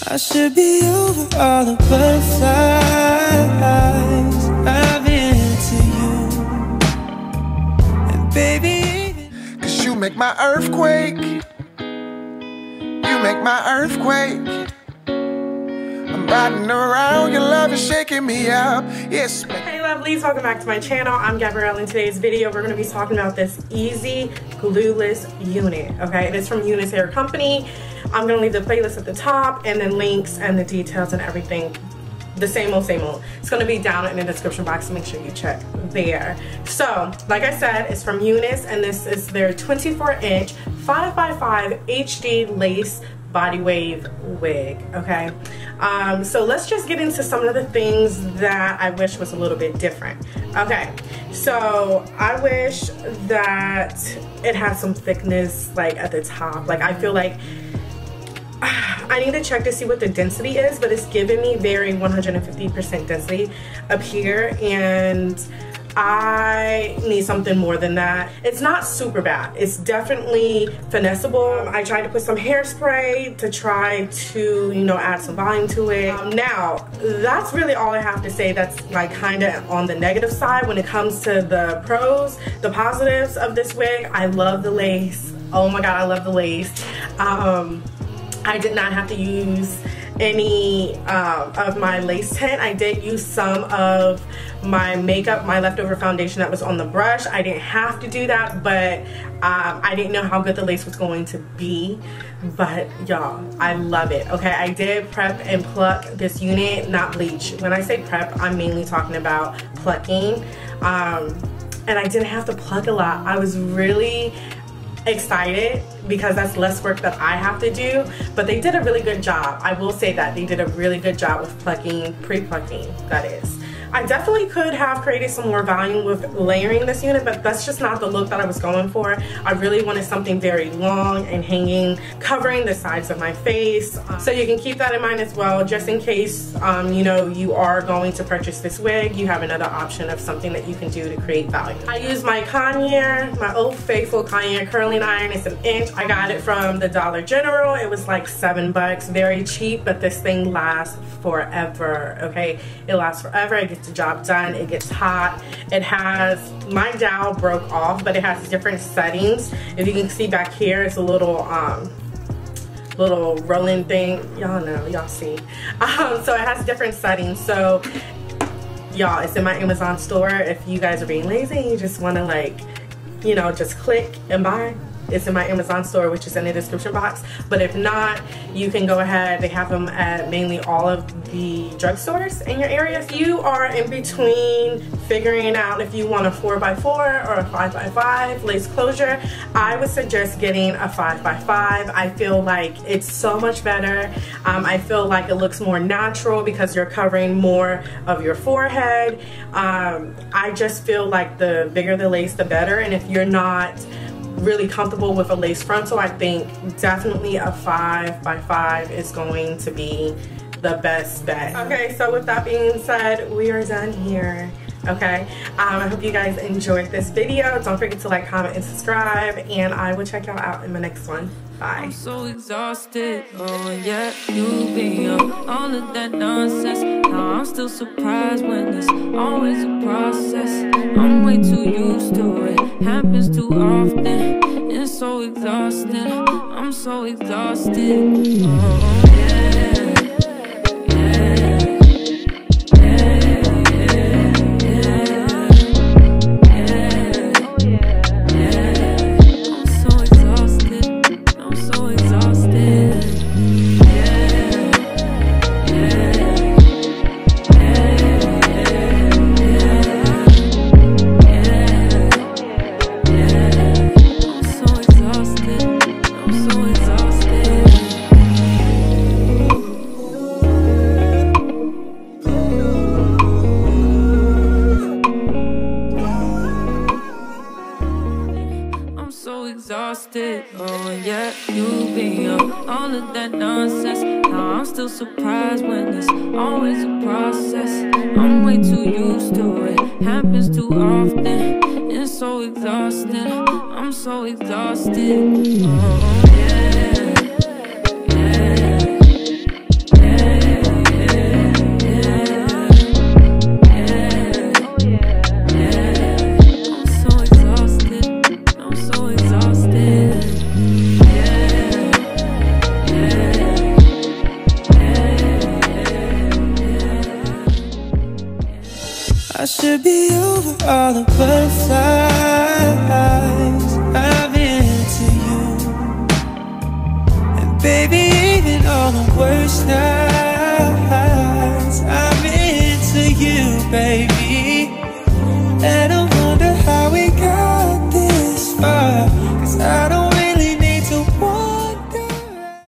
I should be over all the butterflies I've been into you. And baby, cause you make my earthquake. You make my earthquake. I'm riding around, your love is shaking me up. Yes. Hey lovelies, welcome back to my channel. I'm Gabrielle. In today's video, we're going to be talking about this easy glueless unit. Okay, it is from Unice Hair Company. I'm going to leave the playlist at the top and then links and the details and everything. The same old, same old. It's going to be down in the description box, so make sure you check there. So, like I said, it's from Unice, and this is their 24-inch 5x5 HD lace body wave wig. Okay, so let's just get into some of the things that I wish was a little bit different. Okay, so I wish that it had some thickness like at the top. Like I feel like I need to check to see what the density is, but it's giving me very 150% density up here, and I need something more than that. It's not super bad. It's definitely finessable. I tried to put some hairspray to try to, you know, add some volume to it. Now, that's really all I have to say that's like kind of on the negative side when it comes to the pros. The positives of this wig, I love the lace. Oh my God, I love the lace. I did not have to use any of my lace tint. I did use some of my makeup, my leftover foundation that was on the brush. I didn't have to do that, but I didn't know how good the lace was going to be. But y'all, I love it. Okay, I did prep and pluck this unit, not bleach. When I say prep, I'm mainly talking about plucking. And I didn't have to pluck a lot. I was really excited because that's less work that I have to do, but they did a really good job. I will say that they did a really good job with plucking, pre-plucking, that is. I definitely could have created some more volume with layering this unit, but that's just not the look that I was going for. I really wanted something very long and hanging, covering the sides of my face. So you can keep that in mind as well, just in case you know, you are going to purchase this wig, you have another option of something that you can do to create volume. I use my Conair, my old faithful Conair curling iron. It's 1 inch. I got it from the Dollar General. It was like $7, very cheap, but this thing lasts forever. Okay, it lasts forever. It gets the job done. It gets hot. It has, my dowel broke off, but it has different settings. If you can see back here, it's a little little rolling thing. Y'all know, y'all see. So it has different settings. So y'all, it's in my Amazon store. If you guys are being lazy and you just want to, like, you know, just click and buy, it's in my Amazon store, which is in the description box. But if not, you can go ahead. They have them at mainly all of the drugstores in your area. If you are in between figuring out if you want a 4x4 or a 5x5 lace closure, I would suggest getting a 5x5. I feel like it's so much better. I feel like it looks more natural because you're covering more of your forehead. I just feel like the bigger the lace, the better. And if you're not really comfortable with a lace frontal, I think definitely a 5x5 is going to be the best bet. Okay, so with that being said, we are done here. Okay, I hope you guys enjoyed this video. Don't forget to like, comment, and subscribe, and I will check y'all out in my next one. Bye. I'm so exhausted, oh yeah, you be on all of that nonsense. Now I'm still surprised when it's always a process. I'm way too used to it, happens too often. It's so exhausting, I'm so exhausted, oh yeah. Exhausted, oh yeah, you be on all of that nonsense. Now I'm still surprised when it's always a process. I'm way too used to it, happens too often. It's so exhausting, I'm so exhausted, oh yeah. should be over all the butterflies. I've been into you, and baby, even on the worst nights